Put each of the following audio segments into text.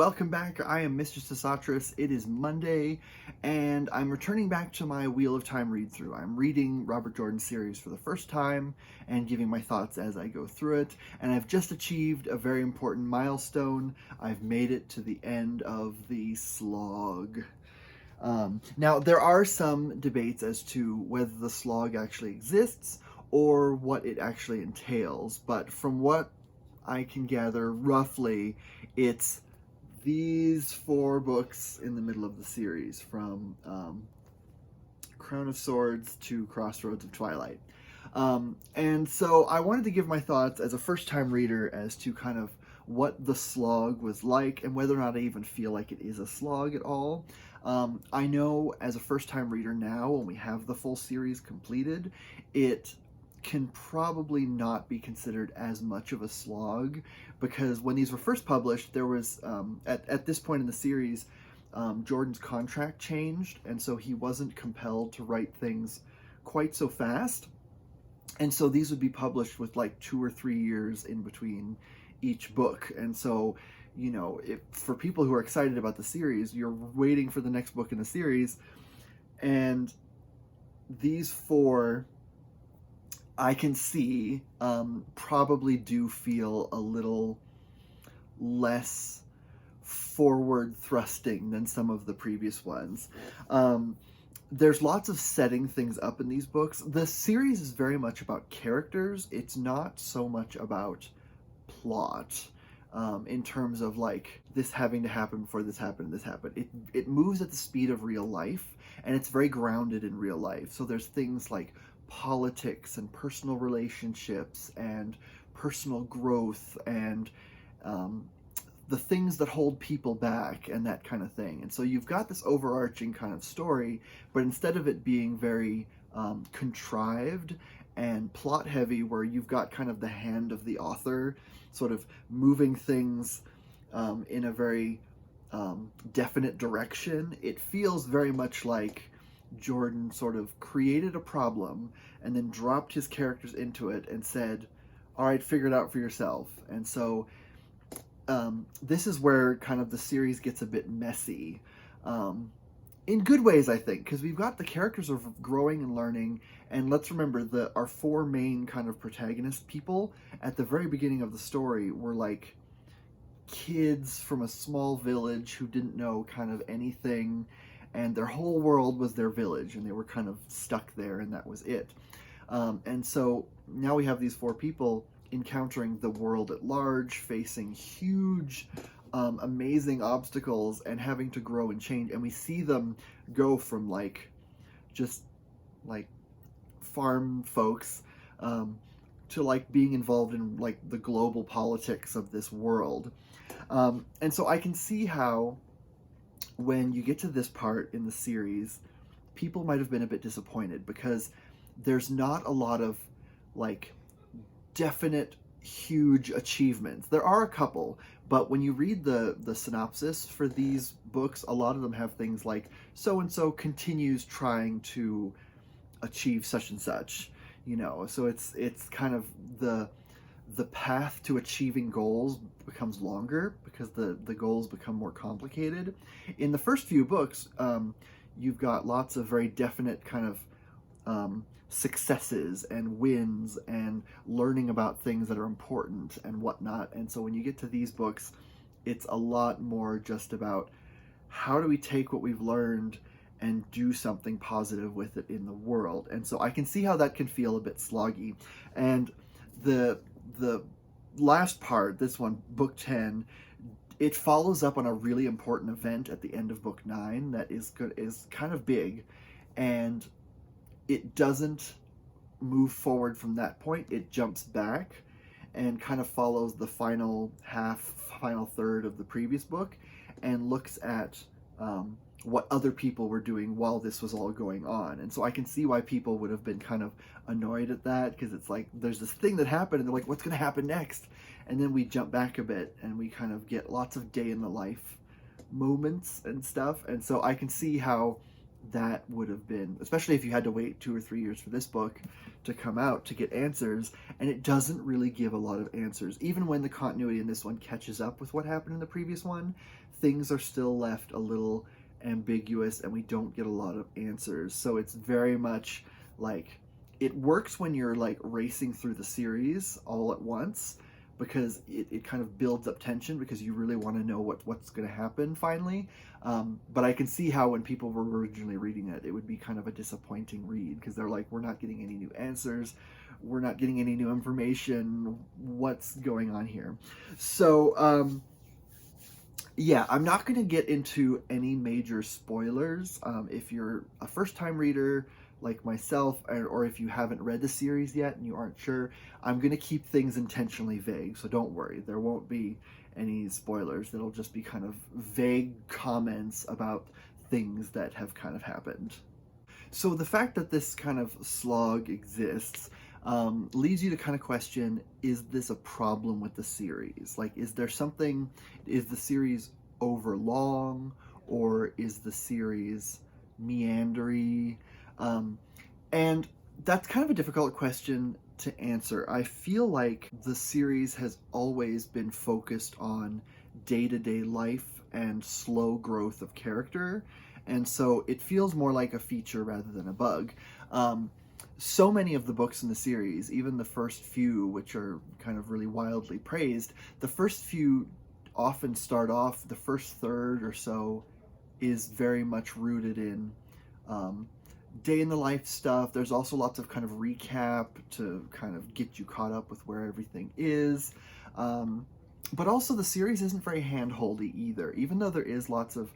welcome back. I am Mr. Sesotris. It is Monday, and I'm returning back to my Wheel of Time read-through. I'm reading Robert Jordan's series for the first time and giving my thoughts as I go through it, and I've just achieved a very important milestone. I've made it to the end of the Slog. Now, there are some debates as to whether the Slog actually exists or what it actually entails, but from what I can gather, roughly, it's these four books in the middle of the series, from Crown of Swords to Crossroads of Twilight. And so I wanted to give my thoughts as a first-time reader as to kind of what the Slog was like and whether or not I even feel like it is a slog at all. I know as a first-time reader now, when we have the full series completed, it can probably not be considered as much of a slog, because when these were first published, there was, at this point in the series, Jordan's contract changed, and so he wasn't compelled to write things quite so fast. And so these would be published with like 2 or 3 years in between each book. And so, you know, for people who are excited about the series, you're waiting for the next book in the series, and these four, I can see, probably do feel a little less forward thrusting than some of the previous ones. There's lots of setting things up in these books. The series is very much about characters. It's not so much about plot, in terms of like this having to happen before this happened, this happened. It moves at the speed of real life, and it's very grounded in real life. So there's things like politics and personal relationships and personal growth and the things that hold people back and that kind of thing. And so you've got this overarching kind of story, but instead of it being very contrived and plot heavy, where you've got kind of the hand of the author sort of moving things in a very definite direction, it feels very much like Jordan sort of created a problem and then dropped his characters into it and said, all right, figure it out for yourself. And so this is where kind of the series gets a bit messy, in good ways, I think, because we've got the characters are growing and learning. And let's remember that our four main kind of protagonist people at the very beginning of the story were like kids from a small village who didn't know kind of anything, and their whole world was their village, and they were kind of stuck there, and that was it. And so now we have these four people encountering the world at large, facing huge, amazing obstacles, and having to grow and change. And we see them go from like just like farm folks to like being involved in like the global politics of this world. And so I can see how, when you get to this part in the series, people might have been a bit disappointed, because there's not a lot of like definite huge achievements. There are a couple, but when you read the synopsis for these books, a lot of them have things like so-and-so continues trying to achieve such and such, you know. So it's kind of the path to achieving goals becomes longer because the goals become more complicated. In the first few books, you've got lots of very definite kind of successes and wins and learning about things that are important and whatnot. And so when you get to these books, it's a lot more just about how do we take what we've learned and do something positive with it in the world. And so I can see how that can feel a bit sloggy. And the last part, this one, book 10, it follows up on a really important event at the end of book 9 that is kind of big, and it doesn't move forward from that point. It jumps back and kind of follows the final third of the previous book and looks at what other people were doing while this was all going on. And so I can see why people would have been kind of annoyed at that, because it's like there's this thing that happened and they're like, what's going to happen next? And then we jump back a bit and we kind of get lots of day in the life moments and stuff. And so I can see how that would have been, especially if you had to wait 2 or 3 years for this book to come out to get answers, and it doesn't really give a lot of answers. Even when the continuity in this one catches up with what happened in the previous one, things are still left a little ambiguous and we don't get a lot of answers. So it's very much like, it works when you're like racing through the series all at once, because it kind of builds up tension because you really want to know what's going to happen finally. But I can see how when people were originally reading it, it would be kind of a disappointing read, because they're like, we're not getting any new answers, we're not getting any new information, what's going on here? So yeah, I'm not going to get into any major spoilers. If you're a first-time reader like myself, or if you haven't read the series yet and you aren't sure, I'm going to keep things intentionally vague, so don't worry. There won't be any spoilers. It'll just be kind of vague comments about things that have kind of happened. So the fact that this kind of slog exists leads you to kind of question, is this a problem with the series? Like, is there something, is the series overlong, or is the series meandery? And that's kind of a difficult question to answer. I feel like the series has always been focused on day-to-day life and slow growth of character, and so it feels more like a feature rather than a bug. So many of the books in the series, even the first few, which are kind of really wildly praised, the first few often start off, the first third or so is very much rooted in day in the life stuff. There's also lots of kind of recap to kind of get you caught up with where everything is. But also the series isn't very hand-holdy either. Even though there is lots of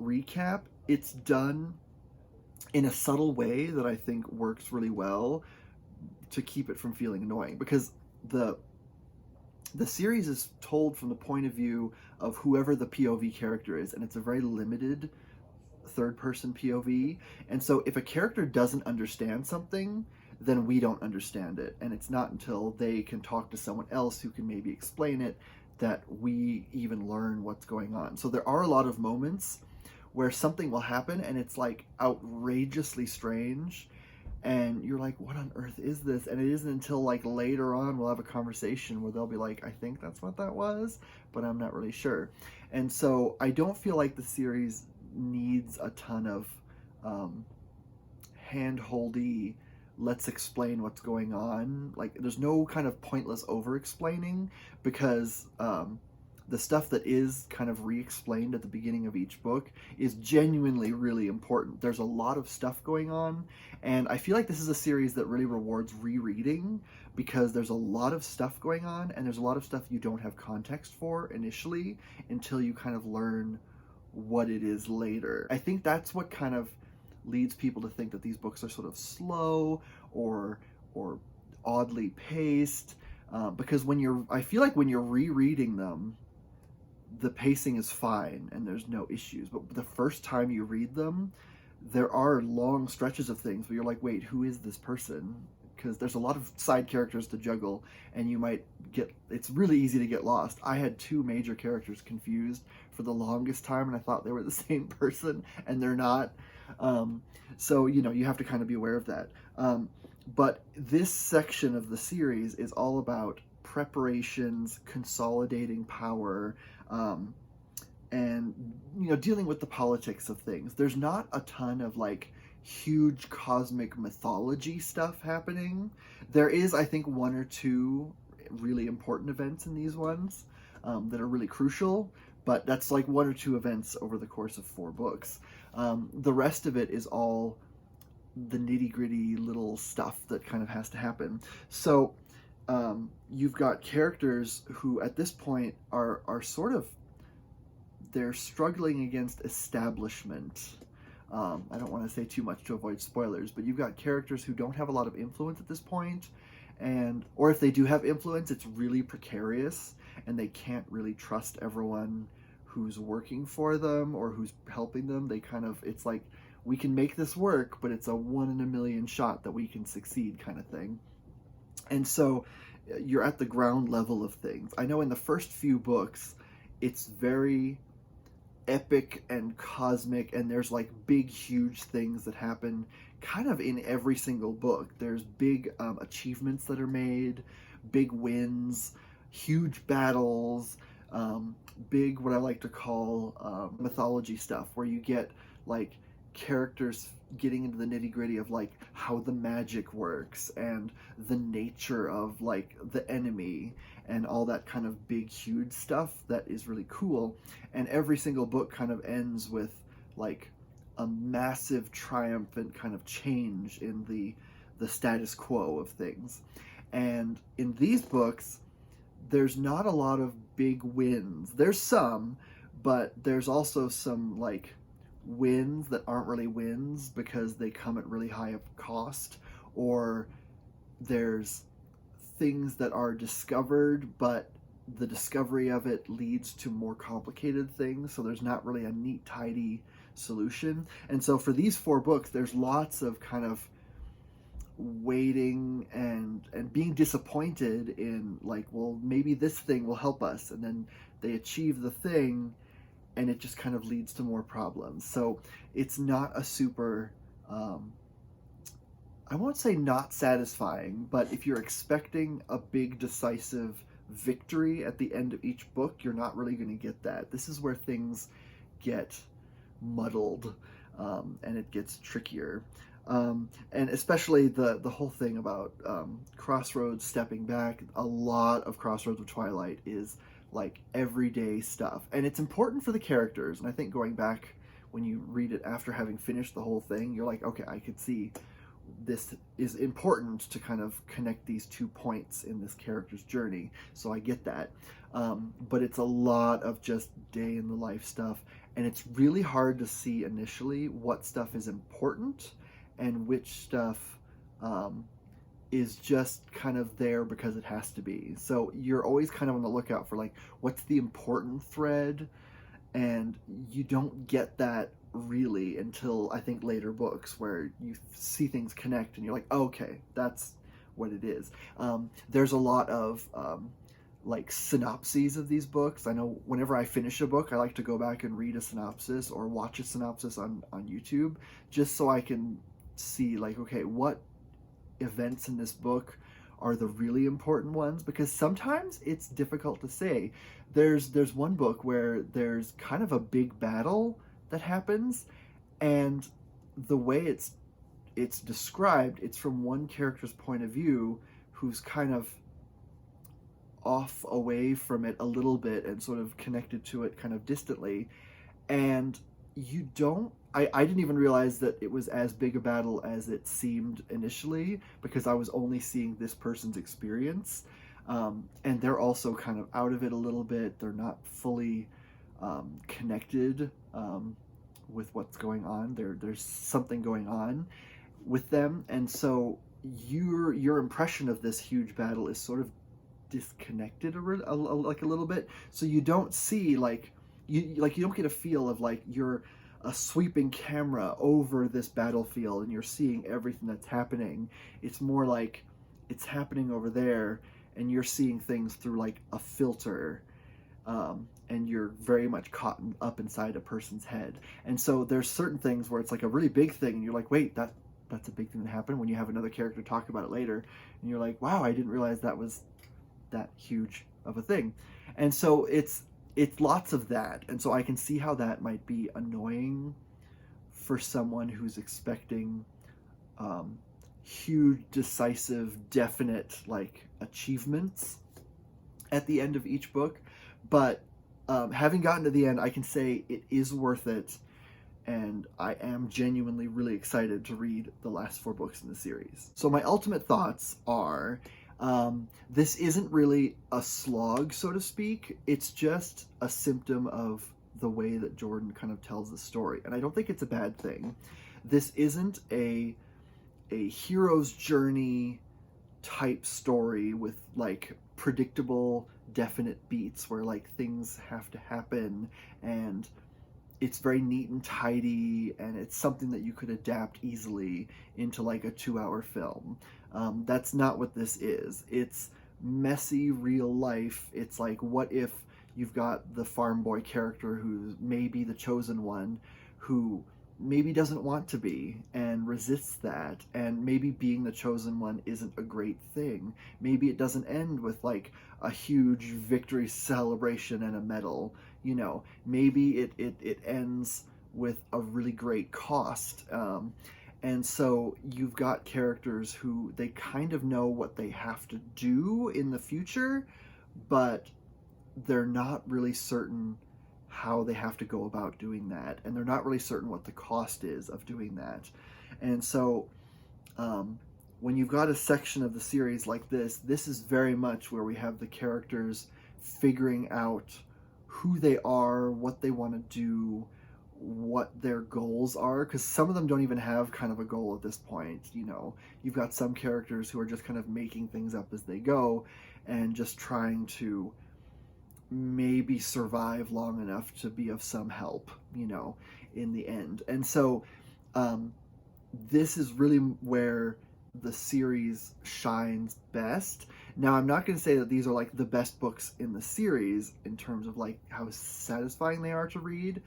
recap, it's done in a subtle way that I think works really well to keep it from feeling annoying, because the series is told from the point of view of whoever the POV character is, and it's a very limited third-person POV, and so if a character doesn't understand something, then we don't understand it, and it's not until they can talk to someone else who can maybe explain it that we even learn what's going on. So there are a lot of moments where something will happen and it's like outrageously strange, and you're like, what on earth is this? And it isn't until like later on we'll have a conversation where they'll be like, I think that's what that was, but I'm not really sure. And so I don't feel like the series needs a ton of hand-holdy, let's explain what's going on. Like, there's no kind of pointless over-explaining, because the stuff that is kind of re-explained at the beginning of each book is genuinely really important. There's a lot of stuff going on, and I feel like this is a series that really rewards rereading, because there's a lot of stuff going on, and there's a lot of stuff you don't have context for initially until you kind of learn what it is later. I think that's what kind of leads people to think that these books are sort of slow or oddly paced, because I feel like when you're rereading them, the pacing is fine and there's no issues. But the first time you read them, there are long stretches of things where you're like, wait, who is this person? Because there's a lot of side characters to juggle, and you might it's really easy to get lost. I had two major characters confused for the longest time, and I thought they were the same person, and they're not. So, you have to kind of be aware of that. But this section of the series is all about preparations, consolidating power, and dealing with the politics of things. There's not a ton of like huge cosmic mythology stuff happening. There is, I think, one or two really important events in these ones that are really crucial, but that's like one or two events over the course of 4 books. The rest of it is all the nitty-gritty little stuff that kind of has to happen. So you've got characters who at this point are sort of, they're struggling against establishment. I don't want to say too much to avoid spoilers, but you've got characters who don't have a lot of influence at this point, or if they do have influence, it's really precarious, and they can't really trust everyone who's working for them or who's helping them. It's like, we can make this work, but it's a 1 in a million shot that we can succeed kind of thing. And so you're at the ground level of things. I know in the first few books, it's very epic and cosmic, and there's like big, huge things that happen kind of in every single book. There's big achievements that are made, big wins, huge battles, big, what I like to call mythology stuff, where you get like characters getting into the nitty-gritty of like how the magic works and the nature of like the enemy and all that kind of big huge stuff that is really cool. And every single book kind of ends with like a massive triumphant kind of change in the status quo of things. And in these books, there's not a lot of big wins. There's some, but there's also some like wins that aren't really wins because they come at really high of cost, or there's things that are discovered, but the discovery of it leads to more complicated things, so there's not really a neat, tidy solution. And so for these 4 books, there's lots of kind of waiting and being disappointed in like, well, maybe this thing will help us, and then they achieve the thing and it just kind of leads to more problems. So it's not a super I won't say not satisfying, but if you're expecting a big decisive victory at the end of each book, you're not really going to get that. This is where things get muddled, and it gets trickier. And especially the whole thing about Crossroads stepping back. A lot of Crossroads of Twilight is like everyday stuff, and it's important for the characters. And I think going back when you read it after having finished the whole thing, you're like, okay, I could see this is important to kind of connect these 2 points in this character's journey, so I get that. But it's a lot of just day in the life stuff, and it's really hard to see initially what stuff is important and which stuff is just kind of there because it has to be. So you're always kind of on the lookout for like, what's the important thread? And you don't get that really until I think later books, where you see things connect and you're like, oh, okay, that's what it is. There's a lot of like synopses of these books. I know whenever I finish a book, I like to go back and read a synopsis or watch a synopsis on YouTube, just so I can see like, okay, what events in this book are the really important ones, because sometimes it's difficult to say. There's one book where there's kind of a big battle that happens, and the way it's described, it's from one character's point of view who's kind of off away from it a little bit and sort of connected to it kind of distantly, and you don't I didn't even realize that it was as big a battle as it seemed initially, because I was only seeing this person's experience, and they're also kind of out of it a little bit. They're not fully connected with what's going on. There's something going on with them, and so your impression of this huge battle is sort of disconnected like a little bit. So you don't see you don't get a feel of like you're a sweeping camera over this battlefield and you're seeing everything that's happening. It's more like it's happening over there and you're seeing things through like a filter, and you're very much caught up inside a person's head. And so there's certain things where it's like a really big thing and you're like, wait, that's a big thing that happened, when you have another character talk about it later and you're like, wow, I didn't realize that was that huge of a thing. And so it's lots of that, and so I can see how that might be annoying for someone who's expecting huge, decisive, definite like achievements at the end of each book. But having gotten to the end, I can say it is worth it, and I am genuinely really excited to read the last 4 books in the series. So my ultimate thoughts are, this isn't really a slog, so to speak. It's just a symptom of the way that Jordan kind of tells the story, and I don't think it's a bad thing. This isn't a hero's journey type story with like predictable, definite beats where like things have to happen and it's very neat and tidy, and it's something that you could adapt easily into like a 2-hour film. That's not what this is. It's messy real life. It's like, what if you've got the farm boy character who's maybe the chosen one, who maybe doesn't want to be and resists that, and maybe being the chosen one isn't a great thing. Maybe it doesn't end with like a huge victory celebration and a medal, you know. Maybe it ends with a really great cost. And so you've got characters who they kind of know what they have to do in the future, but they're not really certain how they have to go about doing that, and they're not really certain what the cost is of doing that. And so when you've got a section of the series like this is very much where we have the characters figuring out who they are, what they want to do, what their goals are, because some of them don't even have kind of a goal at this point. You know, you've got some characters who are just kind of making things up as they go and just trying to maybe survive long enough to be of some help, you know, in the end. And so this is really where the series shines best. Now, I'm not going to say that these are like the best books in the series in terms of like how satisfying they are to read,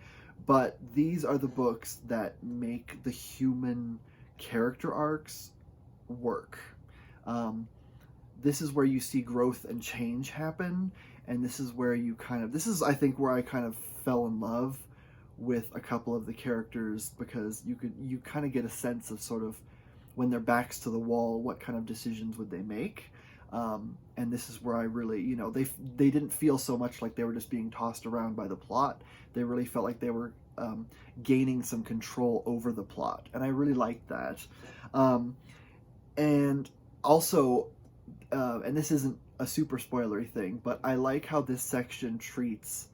but these are the books that make the human character arcs work. This is where you see growth and change happen, and this is where you this is, I think, where I kind of fell in love with a couple of the characters, because you kind of get a sense of sort of when their backs to the wall, what kind of decisions would they make. And this is where I really, you know, they didn't feel so much like they were just being tossed around by the plot. They really felt like they were gaining some control over the plot, and I really liked that. And also, and this isn't a super spoilery thing, but I like how this section treats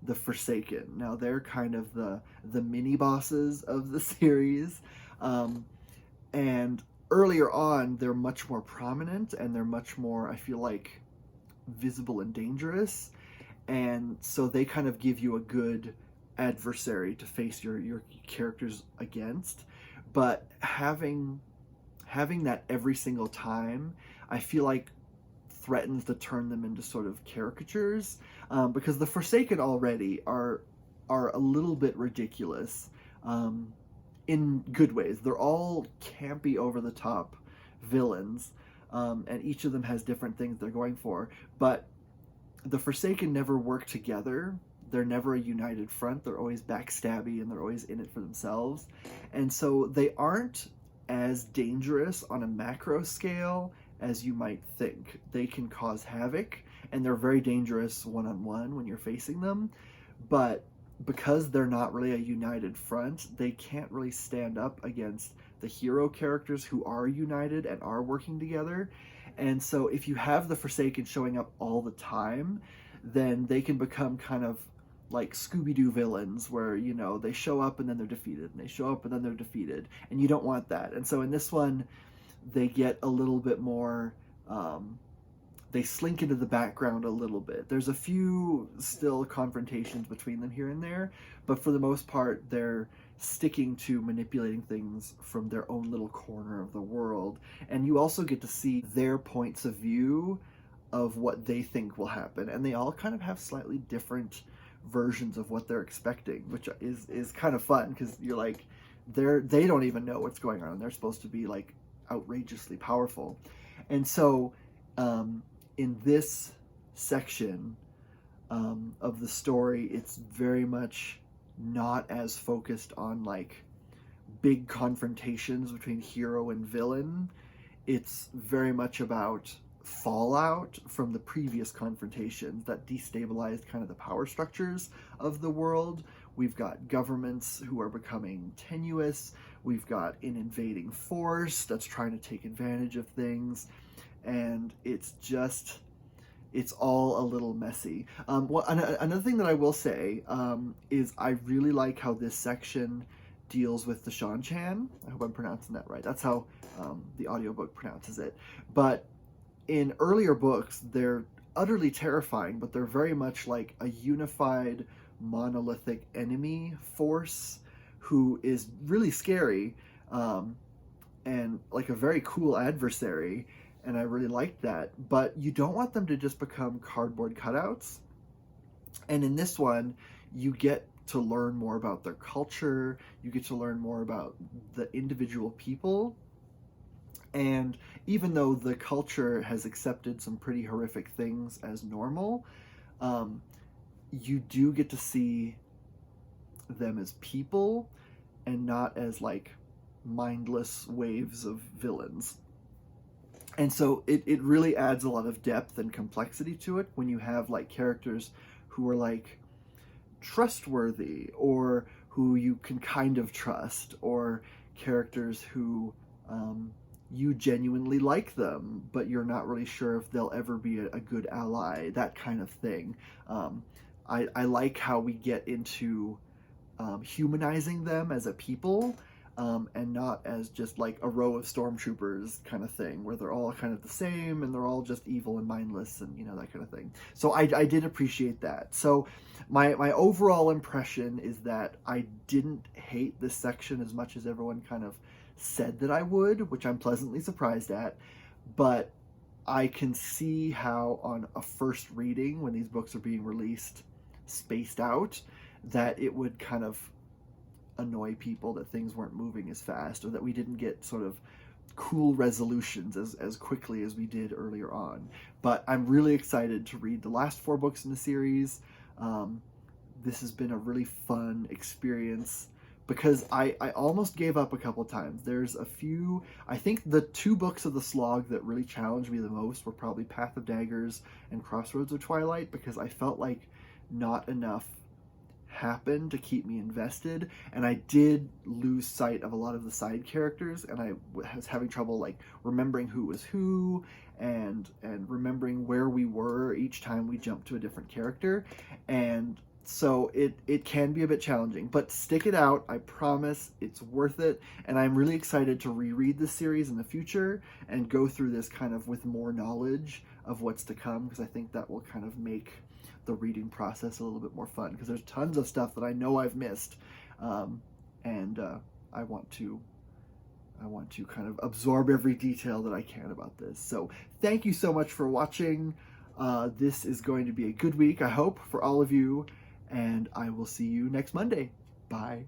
the Forsaken. Now, they're kind of the mini bosses of the series, and earlier on they're much more prominent, and they're much more, I feel like, visible and dangerous, and so they kind of give you a good adversary to face your characters against. But having that every single time, I feel like threatens to turn them into sort of caricatures, because the Forsaken already are a little bit ridiculous, in good ways. They're all campy, over the top villains, and each of them has different things they're going for. But the Forsaken never work together. They're never a united front. They're always backstabby, and they're always in it for themselves. And so they aren't as dangerous on a macro scale as you might think. They can cause havoc, and they're very dangerous one-on-one when you're facing them. But because they're not really a united front, they can't really stand up against the hero characters who are united and are working together. And so if you have the Forsaken showing up all the time, then they can become kind of like Scooby-Doo villains, where, you know, they show up and then they're defeated, and they show up and then they're defeated, and you don't want that. And so in this one, they get a little bit more, they slink into the background a little bit. There's a few still confrontations between them here and there, but for the most part, they're sticking to manipulating things from their own little corner of the world. And you also get to see their points of view of what they think will happen, and they all kind of have slightly different versions of what they're expecting, which is kind of fun, because you're like, they don't even know what's going on. They're supposed to be like outrageously powerful. And so in this section of the story, it's very much not as focused on like big confrontations between hero and villain. It's very much about fallout from the previous confrontations that destabilized kind of the power structures of the world. We've got governments who are becoming tenuous. We've got an invading force that's trying to take advantage of things. And it's all a little messy. Another thing that I will say is I really like how this section deals with the Shan-Chan. I hope I'm pronouncing that right. That's how the audiobook pronounces it. But in earlier books, they're utterly terrifying, but they're very much like a unified, monolithic enemy force who is really scary, and like a very cool adversary, and I really liked that. But you don't want them to just become cardboard cutouts. And in this one, you get to learn more about their culture. You get to learn more about the individual people. And even though the culture has accepted some pretty horrific things as normal, you do get to see them as people and not as like mindless waves of villains. And so it really adds a lot of depth and complexity to it when you have like characters who are like trustworthy, or who you can kind of trust, or characters who you genuinely like them, but you're not really sure if they'll ever be a good ally, that kind of thing. I like how we get into humanizing them as a people, and not as just like a row of stormtroopers kind of thing, where they're all kind of the same and they're all just evil and mindless and, you know, that kind of thing. So I did appreciate that. So my overall impression is that I didn't hate this section as much as everyone kind of said that I would, which I'm pleasantly surprised at. But I can see how on a first reading, when these books are being released spaced out, that it would kind of annoy people that things weren't moving as fast, or that we didn't get sort of cool resolutions as quickly as we did earlier on. But I'm really excited to read the last 4 books in the series. This has been a really fun experience, because I almost gave up a couple times. There's a few, I think the 2 books of the Slog that really challenged me the most were probably Path of Daggers and Crossroads of Twilight, because I felt like not enough happened to keep me invested, and I did lose sight of a lot of the side characters, and I was having trouble like remembering who was who, and remembering where we were each time we jumped to a different character. And so it can be a bit challenging, but stick it out. I promise it's worth it, and I'm really excited to reread this series in the future and go through this kind of with more knowledge of what's to come, because I think that will kind of make the reading process a little bit more fun, because there's tons of stuff that I know I've missed, and I want to kind of absorb every detail that I can about this. So thank you so much for watching. This is going to be a good week, I hope, for all of you, and I will see you next Monday. Bye.